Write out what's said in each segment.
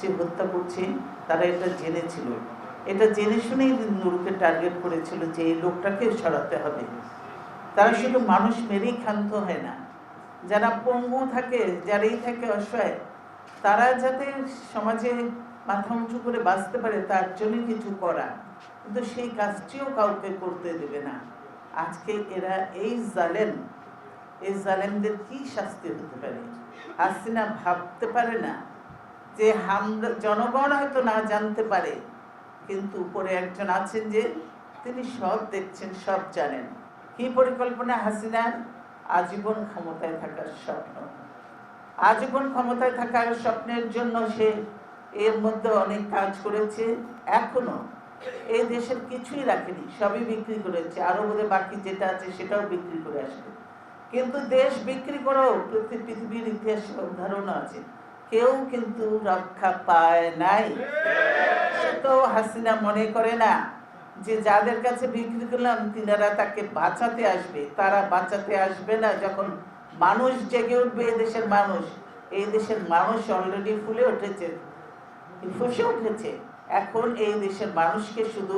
যে হত্যা করছে তারা এটা জেনেছিল, এটা জেনে শুনেই নুরুকে টার্গেট করেছিল যে এই লোকটাকে সরাতে হবে। তারা শুধু মানুষ মেরেই ক্ষান্ত হয় না, যারা পঙ্গু থাকে, যারাই থাকে অসহায়, তারা যাতে সমাজে মাথা উঁচু করে বাঁচতে পারে তার জন্য কিছু করা, কিন্তু সেই কাজটিও কাউকে করতে দেবে না। আজকে এরা এই জালেমদের কি শাস্তি হতে পারে? হাসিনা ভাবতে পারে না যে জনগণ হয়তো না জানতে পারে, কিন্তু উপরে একজন আছেন যে তিনি সব দেখছেন, সব জানেন। কি পরিকল্পনা হাসিনার? আজীবন ক্ষমতায় থাকার স্বপ্ন। আজীবন ক্ষমতায় থাকার স্বপ্নের জন্য সে এর মধ্যে অনেক কাজ করেছে, এখনো এই দেশের কিছুই রাখেনি, সবই বিক্রি করেছে, আরো বোধহয় বাকি যেটা আছে সেটাও বিক্রি করে আসবে। কিন্তু দেশ বিক্রি করেও পৃথিবীর ইতিহাসে উদাহরণ আছে, কেউ কিন্তু রক্ষা পায় নাই। সেটাও হাসিনা মনে করে না যে যাদের কাছে বিক্রি করলাম তিনারা তাকে বাঁচাতে আসবে, তারা বাঁচাতে আসবে না। যখন মানুষ জেগে উঠবে, এই দেশের মানুষ অলরেডি ফুলে উঠেছে, ফুসে উঠেছে। এখন এই দেশের মানুষকে শুধু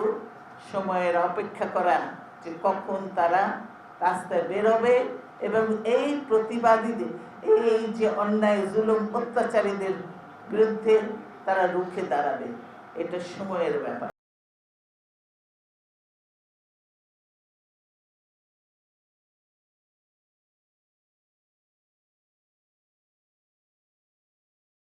সময়ের অপেক্ষা করা যে কখন তারা রাস্তায় বেরোবে এবং এই প্রতিবাদীদের, এই যে অন্যায় জুলুম অত্যাচারীদের বিরুদ্ধে তারা রুখে দাঁড়াবে। এটা সময়ের ব্যাপার।